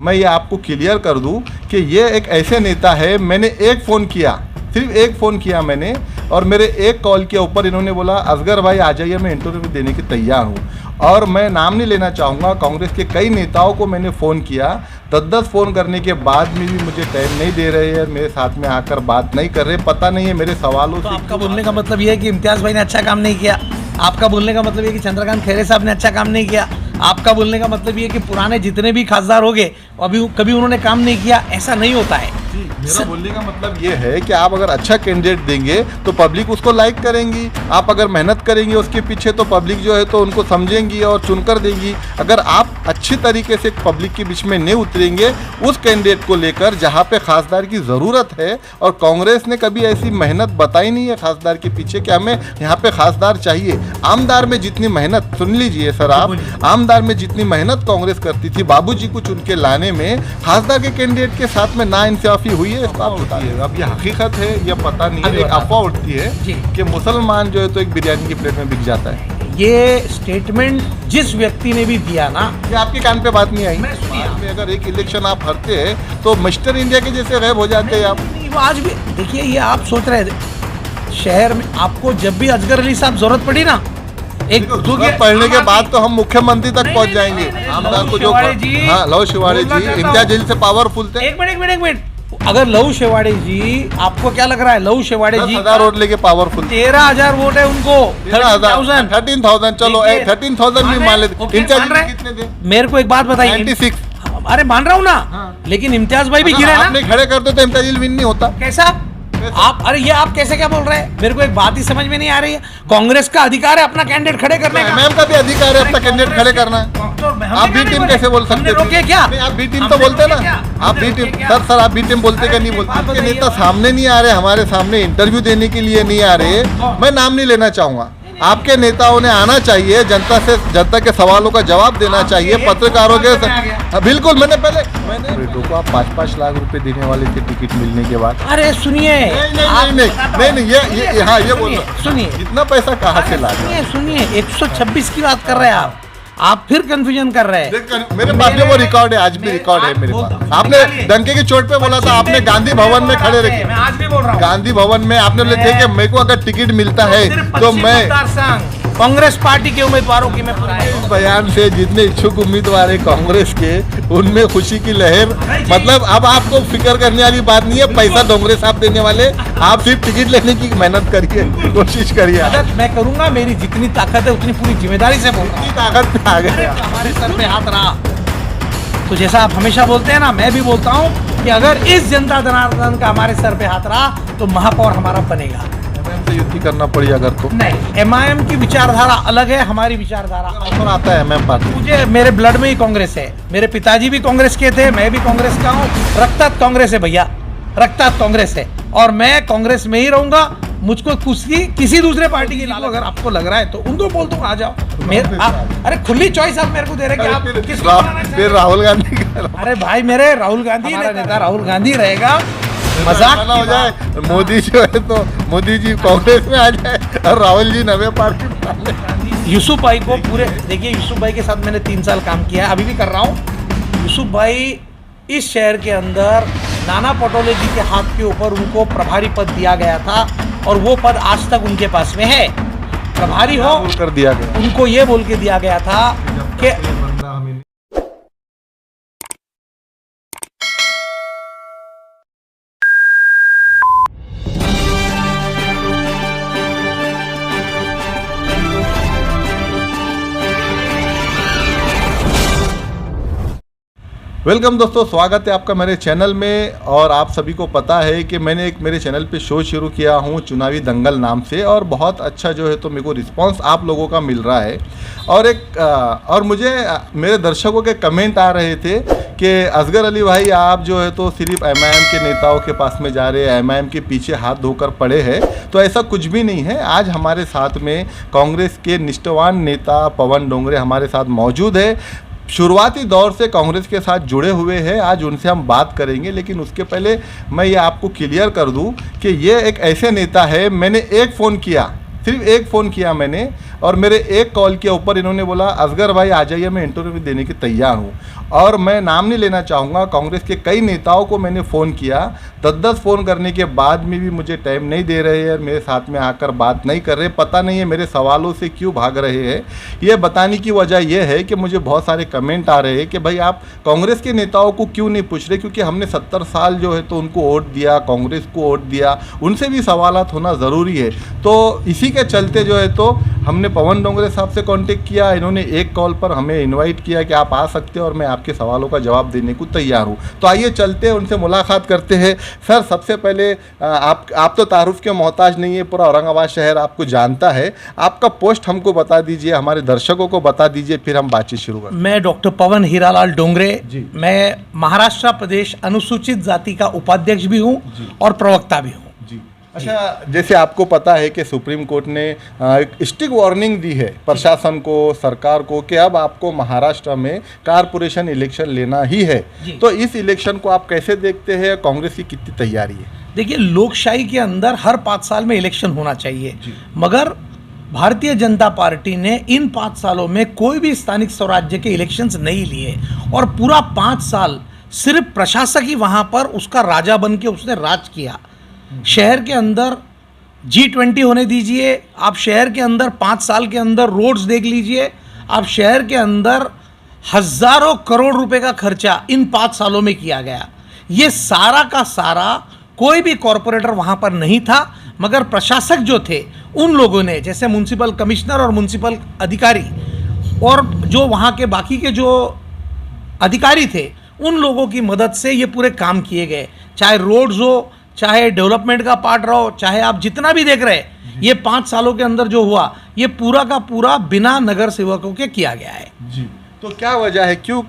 मैं ये आपको क्लियर कर दूं कि ये एक ऐसे नेता है, मैंने एक फ़ोन किया, सिर्फ एक फ़ोन किया मैंने, और मेरे एक कॉल के ऊपर इन्होंने बोला असगर भाई आ जाइए, मैं इंटरव्यू देने की तैयार हूँ। और मैं नाम नहीं लेना चाहूँगा, कांग्रेस के कई नेताओं को मैंने फ़ोन किया, 10-10 फ़ोन करने के बाद में भी मुझे टाइम नहीं दे रहे हैं, मेरे साथ में आकर बात नहीं कर रहे। पता नहीं है मेरे सवालों तो से। आपका बोलने का मतलब ये है कि इम्तियाज़ भाई ने अच्छा काम नहीं किया। आपका बोलने का मतलब ये कि चंद्रकांत खैरे साहब ने अच्छा काम नहीं किया। आपका बोलने का मतलब ये कि पुराने जितने भी खासदार हो गए अभी कभी उन्होंने काम नहीं किया, ऐसा नहीं होता है। मेरा बोलने का मतलब ये है कि आप अगर अच्छा कैंडिडेट देंगे तो पब्लिक उसको लाइक करेंगी, आप अगर मेहनत करेंगे उसके पीछे तो पब्लिक जो है तो उनको समझेंगी और चुनकर देगी। अगर आप अच्छी तरीके से पब्लिक के बीच में नहीं उतरेंगे उस कैंडिडेट को लेकर जहाँ पे खासदार की ज़रूरत है, और कांग्रेस ने कभी ऐसी मेहनत बताई नहीं है खासदार के पीछे कि हमें यहाँ पे खासदार चाहिए। आमदार में जितनी मेहनत, सुन लीजिए सर आप, आमदार में जितनी मेहनत कांग्रेस करती थी बाबूजी को चुन के लाने में, खासदार के कैंडिडेट के साथ में नाइंसाफी हुई है। इसको आप बताइए, अब ये हकीकत है या पता नहीं है, एक अफवाह उठती है कि मुसलमान जो है तो एक बिरयानी की प्लेट में बिक जाता है। ये स्टेटमेंट जिस व्यक्ति ने भी दिया ना, ये आपके कान पे बात नहीं आई। मैं सुनिए, बाद में अगर एक इलेक्शन आप हारते हैं तो मिस्टर इंडिया के जैसे गायब हो जाते हैं आप। नहीं, वो आज भी देखिए, ये आप सोच रहे थे शहर में आपको जब भी असगर अली साहब जरूरत पड़ी ना, एक पढ़ने के बाद तो हम मुख्यमंत्री तक पहुंच जाएंगे। आमदार को जो, हाँ लव शिवाड़े जी इंडिया जेल से पावरफुल थे। एक मिनट, अगर लव शेवाड़े जी, आपको क्या लग रहा है लव शेवाड़े जी 10,000 वोट लेके पावरफुल, 13,000 वोट है उनको, 13,000 चलो 13,000 भी मान लेते। कितने थे? मेरे को एक बात बताइए, 96। अरे मान रहा हूँ ना, लेकिन इम्तियाज भाई भी गिरे ना। आपने खड़े करते तो इम्तियाज विन नहीं होता। कैसा आप, अरे ये आप कैसे क्या बोल रहे हैं? मेरे को एक बात ही समझ में नहीं आ रही है। कांग्रेस का अधिकार है अपना कैंडिडेट खड़े करने का, मैम का भी अधिकार है अपना कैंडिडेट खड़े करना। आप बी टीम कैसे बोल सकते हैं? क्या आप बी टीम तो बोलते ना, आप बी टीम सर आप बी टीम बोलते क्या नहीं बोलते? आपके नेता सामने नहीं आ रहे, हमारे सामने इंटरव्यू देने के लिए नहीं आ रहे। मैं नाम नहीं लेना चाहूंगा। आपके नेताओं ने आना चाहिए, जनता के सवालों का जवाब देना चाहिए, पत्रकारों के। बिल्कुल, मैंने बेटों को आप 5-5 लाख रुपए देने वाले थे टिकट मिलने के बाद। अरे सुनिए, नहीं, ये हाँ ये बोलो, सुनिए इतना पैसा कहाँ से ला? सुनिए 126 की बात कर रहे हैं आप फिर कंफ्यूजन कर रहे हैं। मेरे पास में वो रिकॉर्ड है, आज भी रिकॉर्ड है मेरे पास। आपने डंके की चोट पे बोला था, आपने गांधी भवन में खड़े रखे। मैं आज भी बोल रहा हूँ, गांधी भवन में आपने बोले थे कि मेरे को अगर टिकट मिलता है तो मैं कांग्रेस पार्टी के उम्मीदवारों की मैं इस बयान से जितने इच्छुक उम्मीदवार है कांग्रेस के, उनमें खुशी की लहर। मतलब अब आपको फिक्र करने वाली बात नहीं है, पैसा डोंगरे साहब देने वाले, आप सिर्फ टिकट लेने की मेहनत करिए, कोशिश करिए। मदद मैं करूंगा, मेरी जितनी ताकत है उतनी पूरी जिम्मेदारी से बोलूंगा। ताकत पे आ गए, हमारे सर पे हाथ रहा तो जैसा आप हमेशा बोलते हैं ना, मैं भी बोलता हूँ कि अगर इस जनता जनार्दन का हमारे सर पे हाथ रहा तो महापौर हमारा बनेगा। युद्धि करना पड़ी अगर तो नहीं, एमआईएम की विचारधारा अलग है, हमारी विचारधारा आता है। एमआईएम पार्टी, मुझे मेरे ब्लड में ही कांग्रेस है, मेरे पिताजी भी कांग्रेस के थे, मैं भी कांग्रेस का हूँ। रक्तात कांग्रेस है भैया, रक्तात कांग्रेस है, और मैं कांग्रेस में ही रहूंगा। मुझको किसी दूसरे पार्टी की लाल अगर आपको लग रहा है तो उनको बोल दूं आ जाओ। अरे खुली चॉइस आप मेरे को दे रहे कि आप फिर राहुल गांधी। अरे भाई मेरे राहुल गांधी नेता राहुल गांधी रहेगा, मजाक हो जाए। मोदी जो है तो मोदी जी कांग्रेस में आ जाए और राहुल जी नवे पार्टी। यूसुफ भाई को पूरे देखिए, यूसुफ भाई के साथ मैंने 3 साल काम किया है, अभी भी कर रहा हूँ। यूसुफ भाई इस शहर के अंदर नाना पटोले जी के हाथ के ऊपर उनको प्रभारी पद दिया गया था, और वो पद आज तक उनके पास में है। प्रभारी हो कर दिया गया, उनको ये बोल के दिया गया था कि वेलकम दोस्तों, स्वागत है आपका मेरे चैनल में। और आप सभी को पता है कि मैंने एक मेरे चैनल पे शो शुरू किया हूँ चुनावी दंगल नाम से, और बहुत अच्छा जो है तो मेरे को रिस्पांस आप लोगों का मिल रहा है। और मुझे मेरे दर्शकों के कमेंट आ रहे थे कि असगर अली भाई आप जो है तो सिर्फ एमआईएम के नेताओं के पास में जा रहे हैं, एमआईएम के पीछे हाथ धोकर पड़े हैं। तो ऐसा कुछ भी नहीं है। आज हमारे साथ में कांग्रेस के निष्ठावान नेता पवन डोंगरे हमारे साथ मौजूद है। शुरुआती दौर से कांग्रेस के साथ जुड़े हुए हैं, आज उनसे हम बात करेंगे। लेकिन उसके पहले मैं ये आपको क्लियर कर दूं कि ये एक ऐसे नेता है, मैंने एक फ़ोन किया, सिर्फ एक फ़ोन किया मैंने, और मेरे एक कॉल के ऊपर इन्होंने बोला असगर भाई आ जाइए, मैं इंटरव्यू देने की तैयार हूँ। और मैं नाम नहीं लेना चाहूँगा, कांग्रेस के कई नेताओं को मैंने फ़ोन किया, 10-10 फ़ोन करने के बाद में भी मुझे टाइम नहीं दे रहे हैं, मेरे साथ में आकर बात नहीं कर रहे। पता नहीं है मेरे सवालों से क्यों भाग रहे हैं। ये बताने की वजह यह है कि मुझे बहुत सारे कमेंट आ रहे हैं कि भाई आप कांग्रेस के नेताओं को क्यों नहीं पूछ रहे, क्योंकि हमने 70 साल जो है तो उनको वोट दिया, कांग्रेस को वोट दिया, उनसे भी सवालात होना ज़रूरी है। तो इसी के चलते जो है तो हमने पवन डोंगरे साहब से कांटेक्ट किया, इन्होंने एक कॉल पर हमें इनवाइट किया कि आप आ सकते हैं और मैं आपके सवालों का जवाब देने को तैयार हूँ। तो आइए चलते हैं, उनसे मुलाकात करते हैं। सर, सबसे पहले आप तो तारुफ के मोहताज नहीं है, पूरा औरंगाबाद शहर आपको जानता है। आपका पोस्ट हमको बता दीजिए, हमारे दर्शकों को बता दीजिए, फिर हम बातचीत शुरू करें। मैं डॉक्टर पवन हीरालाल डोंगरे जी। मैं महाराष्ट्र प्रदेश अनुसूचित जाति का उपाध्यक्ष भी हूँ और प्रवक्ता भी हूँ। जी। अच्छा, जैसे आपको पता है कि सुप्रीम कोर्ट ने एक स्ट्रिक्ट वार्निंग दी है प्रशासन को, सरकार को, कि अब आपको महाराष्ट्र में कारपोरेशन इलेक्शन लेना ही है। तो इस इलेक्शन को आप कैसे देखते हैं, कांग्रेस की कितनी तैयारी है? देखिए, लोकशाही के अंदर हर 5 साल में इलेक्शन होना चाहिए, मगर भारतीय जनता पार्टी ने इन 5 सालों में कोई भी स्थानिक स्वराज्य के इलेक्शंस नहीं लिए और पूरा 5 साल सिर्फ प्रशासक ही वहाँ पर उसका राजा बन के उसने राज किया। शहर के अंदर G20 होने दीजिए, आप शहर के अंदर 5 साल के अंदर रोड्स देख लीजिए, आप शहर के अंदर हजारों करोड़ रुपए का खर्चा इन 5 सालों में किया गया। ये सारा का सारा कोई भी कॉरपोरेटर वहाँ पर नहीं था, मगर प्रशासक जो थे उन लोगों ने, जैसे म्युनिसिपल कमिश्नर और म्युनिसिपल अधिकारी और जो वहाँ के बाकी के जो अधिकारी थे, उन लोगों की मदद से ये पूरे काम किए गए। चाहे रोड्स हो, चाहे डेवलपमेंट का पार्ट रहो, चाहे आप जितना भी देख रहे, ये 5 सालों के अंदर जो हुआ, ये पूरा का पूरा बिना नगर सेवकों के किया गया है। जी। तो क्या वजह है, क्यों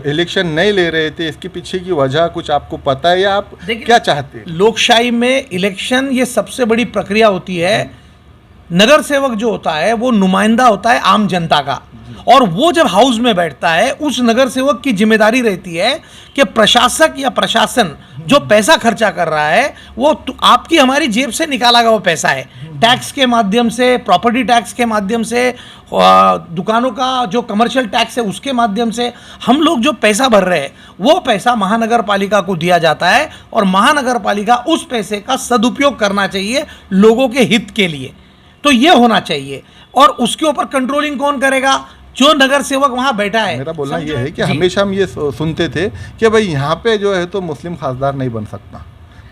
इलेक्शन नहीं ले रहे थे? इसके पीछे की वजह कुछ आपको पता है या आप क्या चाहते हैं? लोकशाही में इलेक्शन ये सबसे बड़ी प्रक्रिया होती है। नगर सेवक जो होता है वो नुमाइंदा होता है आम जनता का, और वो जब हाउस में बैठता है, उस नगर सेवक की जिम्मेदारी रहती है कि प्रशासक या प्रशासन जो पैसा खर्चा कर रहा है वो आपकी हमारी जेब से निकाला गया वो पैसा है, टैक्स के माध्यम से, प्रॉपर्टी टैक्स के माध्यम से, दुकानों का जो कमर्शियल टैक्स है उसके माध्यम से हम लोग जो पैसा भर रहे हैं वो पैसा महानगर पालिका को दिया जाता है, और महानगर पालिका उस पैसे का सदुपयोग करना चाहिए लोगों के हित के लिए। तो ये होना चाहिए, और उसके ऊपर कंट्रोलिंग कौन करेगा? जो नगर सेवक वहाँ बैठा है। मेरा बोलना ये है कि हमेशा हम ये सुनते थे कि भाई यहाँ पे जो है तो मुस्लिम खासदार नहीं बन सकता,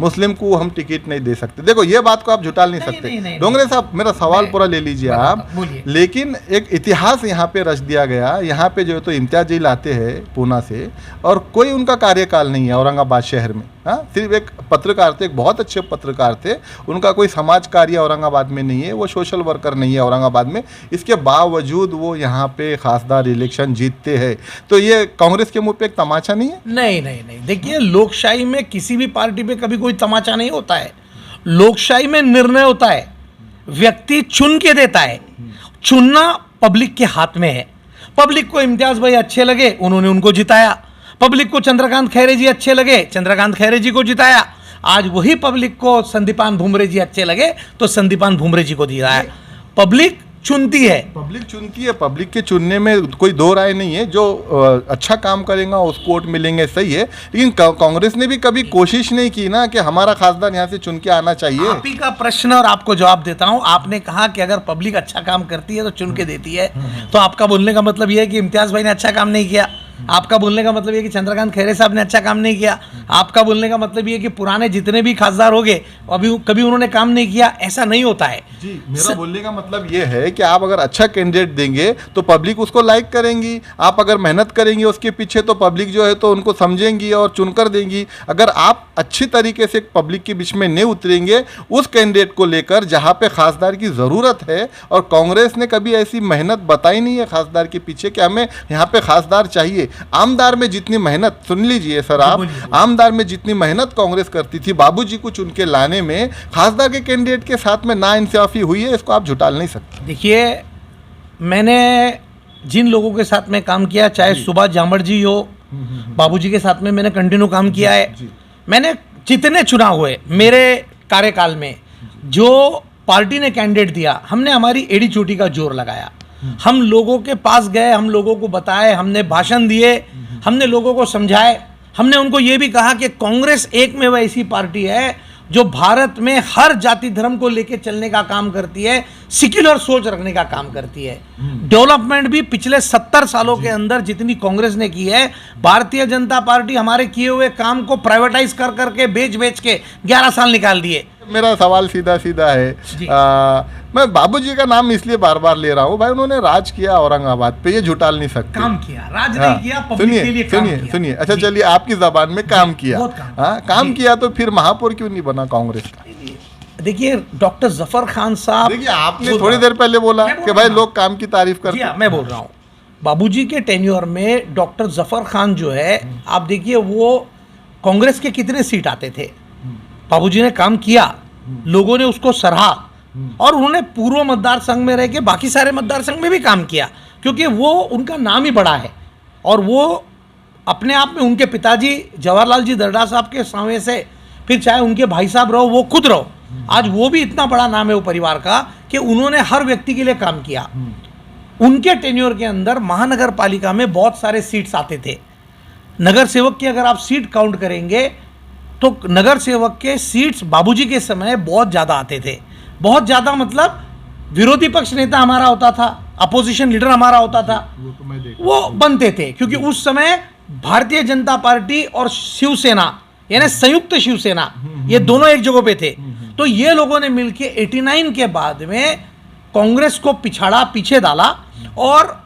मुस्लिम को हम टिकट नहीं दे सकते। देखो, ये बात को आप झुटाल नहीं सकते। डोंगरे साहब, मेरा सवाल पूरा ले लीजिए आप। लेकिन एक इतिहास यहाँ पे रच दिया गया, यहाँ पे जो है तो इम्तियाज जलील आते हैं पूना से, और कोई उनका कार्यकाल नहीं है औरंगाबाद शहर में। हाँ, सिर्फ एक पत्रकार थे, एक बहुत अच्छे पत्रकार थे, उनका कोई समाज कार्य औरंगाबाद में नहीं है, वो सोशल वर्कर नहीं है औरंगाबाद में। इसके बावजूद वो यहाँ पे खासदार इलेक्शन जीतते हैं। तो ये कांग्रेस के मुंह पे एक तमाचा नहीं है? नहीं नहीं नहीं, देखिए, लोकशाही में किसी भी पार्टी पे कभी कोई तमाचा नहीं होता है। लोकशाही में निर्णय होता है, व्यक्ति चुन के देता है, चुनना पब्लिक के हाथ में है। पब्लिक को इम्तियाज भाई अच्छे लगे, उन्होंने उनको जिताया। पब्लिक को चंद्रकांत खैरे जी अच्छे लगे, चंद्रकांत खैरे जी को जिताया। आज वही पब्लिक को संदीपान भुमरे जी अच्छे लगे तो संदीपान भुमरे जी को दिया। पब्लिक चुनती है, पब्लिक चुनती है। पब्लिक के चुनने में कोई दो राय नहीं है। जो अच्छा काम करेगा उसको वोट मिलेंगे, सही है। लेकिन कांग्रेस ने भी कभी कोशिश नहीं की ना कि हमारा खासदार यहाँ से चुन के आना चाहिए। आप ही का प्रश्न और आपको जवाब देता हूँ। आपने कहा कि अगर पब्लिक अच्छा काम करती है तो चुन के देती है, तो आपका बोलने का मतलब यह है कि इम्तियाज भाई ने अच्छा काम नहीं किया। आपका बोलने का मतलब ये कि चंद्रकांत खैरे साहब ने अच्छा काम नहीं किया। आपका बोलने का मतलब ये कि पुराने जितने भी खासदार हो गए अभी कभी उन्होंने काम नहीं किया। ऐसा नहीं होता है जी। मेरा बोलने का मतलब ये है कि आप अगर अच्छा कैंडिडेट देंगे तो पब्लिक उसको लाइक करेंगी। आप अगर मेहनत करेंगे उसके पीछे तो पब्लिक जो है तो उनको समझेंगी और चुनकर देंगी। अगर आप अच्छी तरीके से पब्लिक के बीच में नहीं उतरेंगे उस कैंडिडेट को लेकर जहाँ पे खासदार की ज़रूरत है, और कांग्रेस ने कभी ऐसी मेहनत बताई नहीं है खासदार के पीछे कि हमें यहाँ पे खासदार चाहिए। आमदार में जितनी मेहनत, सुन लीजिए सर आप, आमदार में जितनी मेहनत कांग्रेस करती थी बाबूजी को चुन के लाने में, खासदार के कैंडिडेट के साथ में नाइंसाफी हुई है, इसको आप झुटाल नहीं सकते। देखिए, मैंने जिन लोगों के साथ में काम किया, चाहे सुभाष जामड़ जी हो, बाबूजी के साथ में मैंने कंटिन्यू काम किया है। मैंने जितने चुनाव हुए मेरे कार्यकाल में, जो पार्टी ने कैंडिडेट दिया, हमने हमारी एड़ी चोटी का जोर लगाया। हम लोगों के पास गए, हम लोगों को बताए, हमने भाषण दिए, हमने लोगों को समझाए, हमने उनको ये भी कहा कि कांग्रेस एकमेव ऐसी पार्टी है जो भारत में हर जाति धर्म को लेकर चलने का काम करती है, सेक्युलर सोच रखने का काम करती है। डेवलपमेंट भी पिछले 70 सालों के अंदर जितनी कांग्रेस ने की है, भारतीय जनता पार्टी हमारे किए हुए काम को प्राइवेटाइज कर करके बेच के 11 साल निकाल दिए। मेरा सवाल सीधा सीधा है, मैं बाबूजी का नाम इसलिए बार बार ले रहा हूँ, भाई उन्होंने राज किया औरंगाबाद पे, ये झुटाल नहीं सकते। काम किया, राज नहीं किया, पब्लिक के लिए काम किया। सुनिए, अच्छा चलिए, आपकी जबान में काम किया, काम किया, तो फिर महापौर क्यों नहीं बना कांग्रेस का? देखिए डॉक्टर जफर खान साहब, देखिए आपने थोड़ी देर पहले बोला कि भाई लोग काम की तारीफ करते हैं। मैं बोल रहा हूँ, बाबूजी के टेन्योर में डॉक्टर जफर खान जो है, आप देखिए वो कांग्रेस के कितने सीट आते थे, बाबूजी ने काम किया, लोगों ने उसको सराहा, और उन्होंने पूर्व मतदार संघ में रह के बाकी सारे मतदार संघ में भी काम किया, क्योंकि वो उनका नाम ही बड़ा है। और वो अपने आप में, उनके पिताजी जवाहरलाल जी दर्डा साहब के समय से, फिर चाहे उनके भाई साहब रहो, वो खुद रहो, आज वो भी इतना बड़ा नाम है वो परिवार का कि उन्होंने हर व्यक्ति के लिए काम किया। उनके टेन्योर के अंदर महानगर पालिका में बहुत सारे सीट्स आते थे। नगर सेवक की अगर आप सीट काउंट करेंगे तो नगर सेवक के सीट्स बाबूजी के समय बहुत ज़्यादा आते थे। बहुत ज़्यादा मतलब विरोधी पक्ष नेता हमारा होता था, अपोजिशन लीडर हमारा होता था, वो बनते थे, क्योंकि उस समय भारतीय जनता पार्टी और शिवसेना यानी संयुक्त शिवसेना, ये दोनों एक जगह पे थे। तो ये लोगों ने मिलके 89 के बाद में कांग्रेस को पिछाड़ा, पीछे डाला, और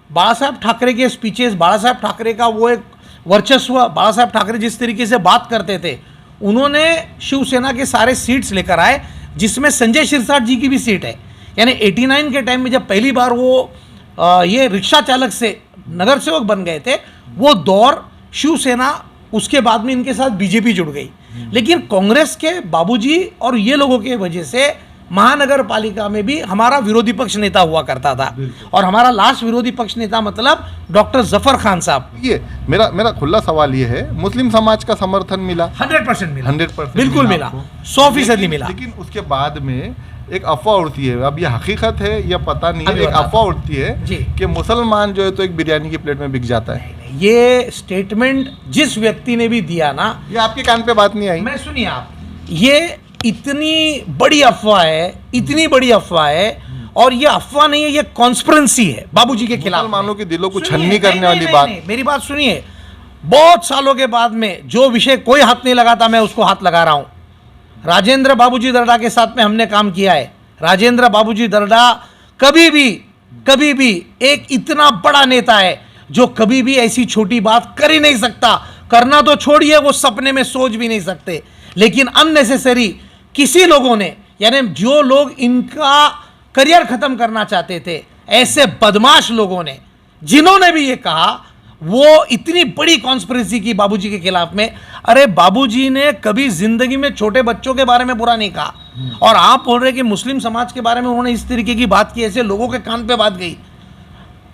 बाला साहब ठाकरे के स्पीचेस, बाला साहब ठाकरे का वो एक वर्चस्व, बाला साहब ठाकरे जिस तरीके से बात करते थे, उन्होंने शिवसेना के सारे सीट्स लेकर आए, जिसमें संजय सिरसाट जी की भी सीट है। यानी 89 के टाइम में जब पहली बार वो ये रिक्शा चालक से नगर सेवक बन गए थे, वो दौर शिवसेना, उसके बाद में इनके साथ बीजेपी जुड़ गई। लेकिन कांग्रेस के बाबूजी और ये लोगों की वजह से महानगर पालिका में भी हमारा विरोधी पक्ष नेता हुआ करता था, और हमारा लास्ट विरोधी पक्ष नेता मतलब डॉक्टर जफर खान साहब। ये मेरा खुला सवाल ये है, मुस्लिम समाज का समर्थन मिला? 100% मिला, 100% बिल्कुल मिला, 100% मिला। लेकिन उसके बाद में एक अफवाह उड़ती है, अब ये हकीकत है या पता नहीं है, एक अफवाह उड़ती है कि मुसलमान जो है तो एक बिरयानी की प्लेट में बिक जाता है। ये स्टेटमेंट जिस व्यक्ति ने भी दिया ना, ये आपके कान पे बात नहीं आई? मैं सुनिए आप, ये इतनी बड़ी अफवाह है, इतनी बड़ी अफवाह है, और ये अफवाह नहीं है, ये कॉन्स्पिरेंसी है बाबूजी के खिलाफ। मुसलमानों के दिलों को छन्नी करने वाली बात। मेरी बात सुनिए, बहुत सालों के बाद में जो विषय कोई हाथ नहीं लगाता, मैं उसको हाथ लगा रहा हूं। राजेंद्र बाबूजी दर्डा के साथ में हमने काम किया है। राजेंद्र बाबूजी दर्डा कभी भी एक इतना बड़ा नेता है जो कभी भी ऐसी छोटी बात कर ही नहीं सकता। करना तो छोड़िए, वो सपने में सोच भी नहीं सकते। लेकिन अननेसेसरी किसी लोगों ने, यानी जो लोग इनका करियर खत्म करना चाहते थे, ऐसे बदमाश लोगों ने, जिन्होंने भी ये कहा, वो इतनी बड़ी कॉन्स्पिरेसी की बाबूजी के खिलाफ में। अरे बाबूजी ने कभी जिंदगी में छोटे बच्चों के बारे में बुरा नहीं कहा, और आप बोल रहे कि मुस्लिम समाज के बारे में उन्होंने इस तरीके की बात की, ऐसे लोगों के कान पे बात गई।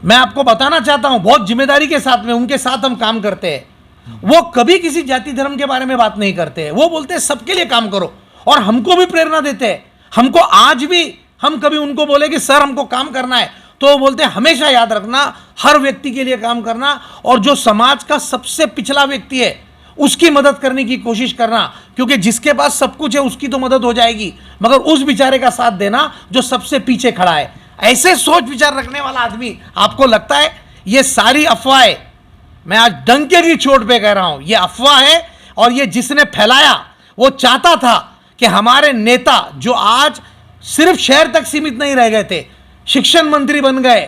मैं आपको बताना चाहता हूं, बहुत जिम्मेदारी के साथ में उनके साथ हम काम करते हैं। वो कभी किसी जाति धर्म के बारे में बात नहीं करते हैं, वो बोलते हैं सबके लिए काम करो, और हमको भी प्रेरणा देते हैं। हमको आज भी, हम कभी उनको बोले कि सर हमको काम करना है, तो वो बोलते हैं हमेशा याद रखना, हर व्यक्ति के लिए काम करना, और जो समाज का सबसे पिछड़ा व्यक्ति है उसकी मदद करने की कोशिश करना, क्योंकि जिसके पास सब कुछ है उसकी तो मदद हो जाएगी, मगर उस बेचारे का साथ देना जो सबसे पीछे खड़ा है। ऐसे सोच विचार रखने वाला आदमी, आपको लगता है ये सारी अफवाहें, मैं आज डंके की चोट पे कह रहा हूं, ये अफवाह है, और ये जिसने फैलाया वो चाहता था कि हमारे नेता जो आज सिर्फ शहर तक सीमित नहीं रह गए थे, शिक्षण मंत्री बन गए,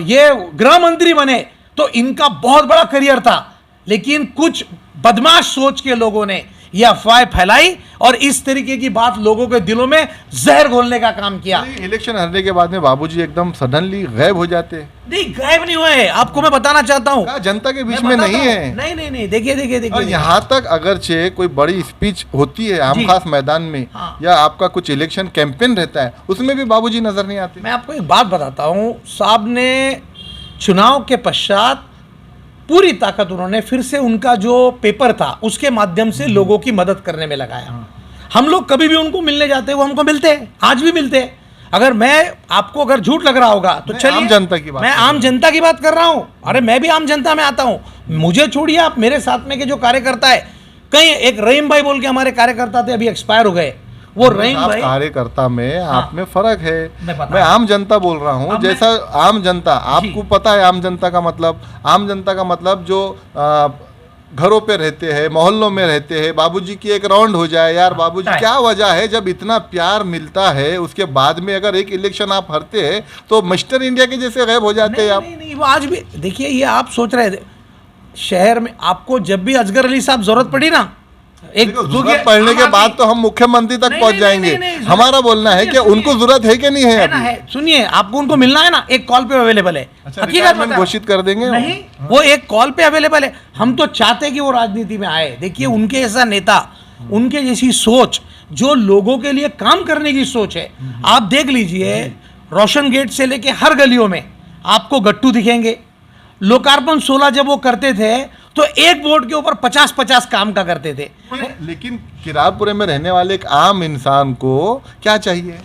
ये गृह मंत्री बने, तो इनका बहुत बड़ा करियर था। लेकिन कुछ बदमाश सोच के लोगों ने यह अफवाह फैलाई और इस तरीके की बात लोगों के दिलों में जहर घोलने का काम किया। इलेक्शन हारने के बाद में बाबूजी एकदम सडनली गायब हो जाते हैं। नहीं, गायब नहीं हुए, आपको मैं बताना चाहता हूँ, जनता के बीच में नहीं है। नहीं, देखिए यहाँ तक अगरचे कोई बड़ी स्पीच होती है आम खास मैदान में, या आपका कुछ इलेक्शन कैंपेन रहता है, उसमें भी बाबूजी नजर नहीं आते। मैं आपको एक बात बताता हूँ, साहब ने चुनाव के पश्चात पूरी ताकत उन्होंने फिर से उनका जो पेपर था उसके माध्यम से लोगों की मदद करने में लगाया। हम लोग कभी भी उनको मिलने जाते हैं, वो हमको मिलते हैं, आज भी मिलते हैं। अगर मैं आपको अगर झूठ लग रहा होगा तो चलिए, आम जनता की बात मैं आम जनता की बात कर रहा हूं। अरे मैं भी आम जनता में आता हूं, मुझे छोड़िए, आप मेरे साथ में के जो कार्यकर्ता है, कहीं एक रहीम भाई बोल के हमारे कार्यकर्ता थे, अभी एक्सपायर हो गए, वो रहीम भाई। कार्यकर्ता में आप में फर्क है। मैं मैं आम जनता बोल रहा हूँ, जैसा आम जनता, आपको पता है आम जनता का मतलब, आम जनता का मतलब जो घरों पे रहते हैं, मोहल्लों में रहते हैं, बाबूजी की एक राउंड हो जाए, यार बाबूजी क्या वजह है, जब इतना प्यार मिलता है उसके बाद में अगर एक इलेक्शन आप हारते हैं तो मिस्टर इंडिया के जैसे गायब हो जाते हैं आप। नहीं, वो आज भी देखिए, ये आप सोच रहे थे शहर में आपको जब भी असगर अली साहब जरूरत पड़ी ना, एक जरूरत पड़ने के बाद तो हम मुख्यमंत्री तक पहुंच जाएंगे। हमारा बोलना है कि उनको जरूरत है कि नहीं है अभी। सुनिए, आपको उनको मिलना है ना, एक कॉल पे अवेलेबल है, रिटायरमेंट घोषित कर देंगे। नहीं, वो एक कॉल पे अवेलेबल है। हम तो चाहते हैं कि वो राजनीति में आए। देखिए, उनके ऐसा नेता, उनके जैसी सोच, जो लोगों के लिए काम करने की सोच है। आप देख लीजिए, रोशन गेट से लेके हर गलियों में आपको गट्टू दिखेंगे। लोकार्पण 16 जब वो करते थे तो एक वोट के ऊपर 50-50 काम का करते थे। लेकिन किरारपुरे में रहने वाले एक आम इंसान को क्या चाहिए?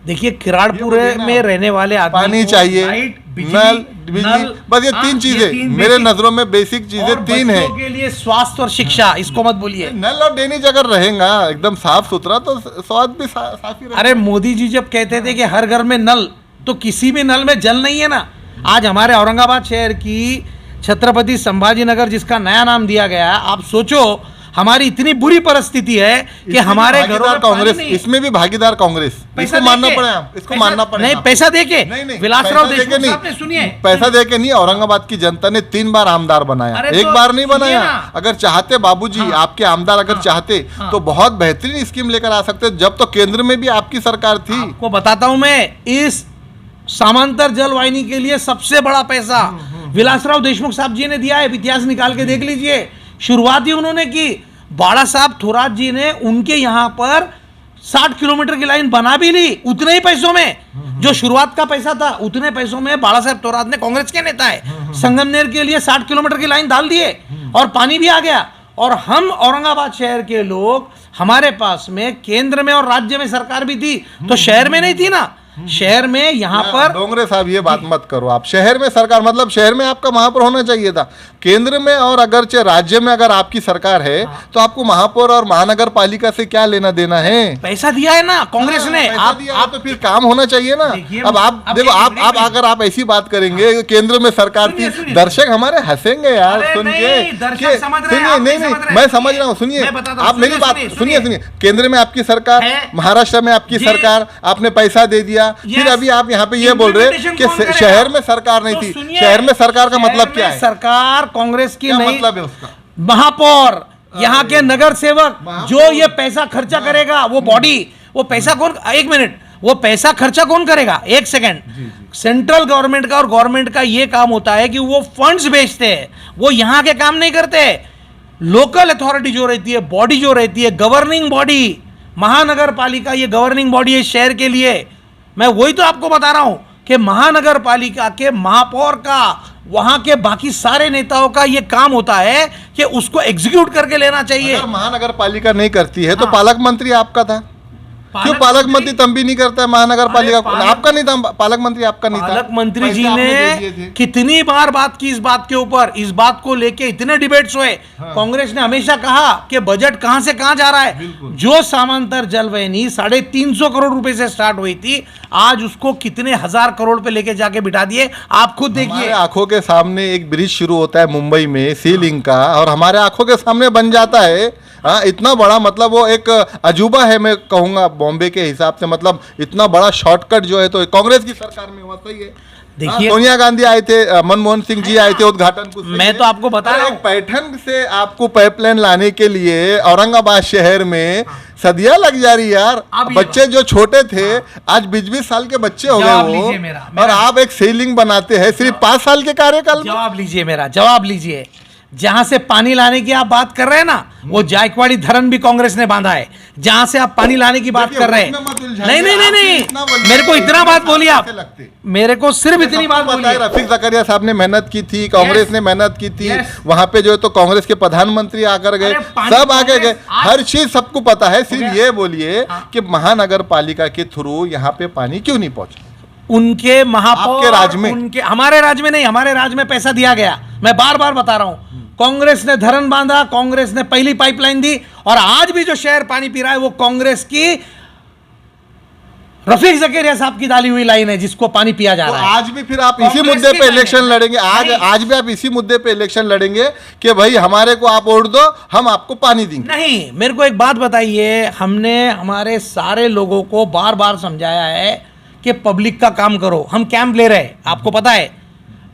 देखिए, किरारपुरे में रहने वाले आदमी पानी चाहिए, नल, बिजली, बस ये तीन चीजें मेरे नजरों में बेसिक चीजें तीन है। के लिए स्वास्थ्य और शिक्षा, इसको मत बोलिए। नल और ड्रेनेज अगर रहेगा एकदम साफ सुथरा तो स्वाद भी साफ ही रहेगा। अरे मोदी जी जब कहते थे कि हर घर में नल, तो किसी भी नल में जल नहीं है ना। आज हमारे औरंगाबाद शहर की छत्रपति संभाजी नगर, जिसका नया नाम दिया गया, आप सोचो हमारी इतनी बुरी परिस्थिति है कि हमारे घरों में कांग्रेस, इसमें भी भागीदार कांग्रेस, इसको मानना पड़ेगा, इसको मानना पड़ेगा। नहीं, पैसा देके विलासराव देशमुख साहब ने, सुनिए, पैसा देके नहीं, औरंगाबाद की जनता ने 3 बार आमदार बनाया, एक बार नहीं बनाया। अगर चाहते बाबूजी, आपके आमदार अगर चाहते तो बहुत बेहतरीन स्कीम लेकर आ सकते, जब तो केंद्र में भी आपकी सरकार थी। आपको बताता हूं मैं, इस समांतर जल वाहिनी के लिए सबसे बड़ा पैसा विलासराव देशमुख साहब जी ने दिया है। इतिहास निकाल के देख लीजिए, शुरुआत ही उन्होंने की। बाड़ा साहब थोराट जी ने उनके यहां पर 60 किलोमीटर की लाइन बना भी ली, उतने ही पैसों में। जो शुरुआत का पैसा था उतने पैसों में बाड़ा साहब थोराट ने, कांग्रेस के नेता है, संगमनेर के लिए 60 किलोमीटर की लाइन डाल दिए और पानी भी आ गया। और हम औरंगाबाद शहर के लोग, हमारे पास में केंद्र में और राज्य में सरकार भी थी, तो शहर में नहीं थी ना। शहर में यहाँ पर डोंगरे साहब ये बात मत करो आप। शहर में सरकार मतलब शहर में आपका महापौर होना चाहिए था। केंद्र में और अगरचे राज्य में अगर आपकी सरकार है तो आपको महापौर और महानगर पालिका से क्या लेना देना है? पैसा दिया है ना कांग्रेस ने। आप तो फिर काम होना चाहिए ना। अब आप देखो, आप अगर आप ऐसी बात करेंगे केंद्र में सरकार थी, दर्शक हमारे हंसेंगे यार सुन के। सुनिए, नहीं, मैं समझ रहा हूँ, सुनिए, आप मेरी बात सुनिए। केंद्र में आपकी सरकार, महाराष्ट्र में आपकी सरकार, आपने पैसा दे दिया, फिर अभी आप यहाँ पे ये बोल रहे हैं कि शहर में सरकार नहीं थी। शहर में सरकार का मतलब क्या है? सरकार कांग्रेस की नहीं, मतलब है उसका महापौर, यहाँ के नगर सेवक, जो ये पैसा खर्चा करेगा, वो बॉडी, वो पैसा कौन, एक मिनट, वो पैसा खर्चा कौन करेगा? एक सेकंड। सेंट्रल गवर्नमेंट का और गवर्नमेंट का ये काम होता है कि वो फंड्स भेजते हैं, वो यहाँ के काम नहीं करते। लोकल अथॉरिटी जो रहती है, बॉडी जो रहती है, गवर्निंग बॉडी, महानगर पालिका, ये गवर्निंग बॉडी है शहर के लिए। मैं वही तो आपको बता रहा हूं कि महानगर पालिका के महापौर का, वहां के बाकी सारे नेताओं का ये काम होता है कि उसको एग्जीक्यूट करके लेना चाहिए। अगर महानगर पालिका नहीं करती है तो पालक मंत्री आपका था, क्यों पालक मंत्री तब भी नहीं करता है महानगर पालिका? आपका नहीं था पालक मंत्री, आपका नहीं था। पालक मंत्री जी ने कितनी बार बात की इस बात के ऊपर, इस बात को लेके इतने डिबेट्स हुए। कांग्रेस ने हमेशा कहा कि बजट कहां से कहां जा रहा है। जो समांतर जलवाहिनी 350 करोड़ रुपए से स्टार्ट हुई थी, आज उसको कितने हजार करोड़ पे लेके जाके बिठा दिए, आप खुद देखिए। आंखों के सामने एक ब्रिज शुरू होता है मुंबई में, सी लिंक का, और हमारे आंखों के सामने बन जाता है। इतना बड़ा, मतलब वो एक अजूबा है, मैं कहूंगा बॉम्बे के हिसाब से। मतलब इतना बड़ा शॉर्टकट जो है तो कांग्रेस की सरकार में हुआ, सही है। देखिए, सोनिया गांधी आए थे, मनमोहन सिंह जी आए थे उद्घाटन को। मैं तो आपको बता रहा हूं, पैठन से आपको पाइपलाइन लाने के लिए औरंगाबाद शहर में सदियां लग जा रही यार। बच्चे जो छोटे थे आज 20-20 साल के बच्चे हो गए वो, और आप एक सीलिंग बनाते हैं सिर्फ 5 साल के कार्यकाल में। जवाब लीजिए मेरा, जवाब लीजिए। जहां से पानी लाने की आप बात कर रहे हैं ना, वो जायकवाड़ी धरन भी कांग्रेस ने बांधा है। जहां से आप पानी लाने की बात कर रहे हैं, नहीं, मेरे को इतना बात बोलिए आप, मेरे को सिर्फ इतनी बात बोलिए। रफीक ज़करिया साहब ने मेहनत की थी, कांग्रेस ने मेहनत की थी, वहां पे जो है तो कांग्रेस के प्रधानमंत्री आकर गए, सब आगे गए, हर चीज सबको पता है। सिर्फ ये बोलिए कि महानगर पालिका के थ्रू यहाँ पे पानी क्यों नहीं पहुंचा? उनके महापौर आपके राज्य में, उनके, हमारे राज्य में नहीं, हमारे राज्य में पैसा दिया गया। मैं बार बार बता रहा हूं, कांग्रेस ने धरन बांधा, कांग्रेस ने पहली पाइपलाइन दी, और आज भी जो शहर पानी पी रहा है वो कांग्रेस की रफीक ज़करिया साहब की डाली हुई लाइन है, जिसको पानी पिया जा रहा है। आज भी फिर आप इसी मुद्दे पे इलेक्शन लड़ेंगे? आज भी आप इसी मुद्दे पे इलेक्शन लड़ेंगे कि भाई हमारे को आप वोट दो, हम आपको पानी देंगे? नहीं, मेरे को एक बात बताइए, हमने हमारे सारे लोगों को बार बार समझाया है कि पब्लिक का काम करो। हम कैंप ले रहे हैं, आपको पता है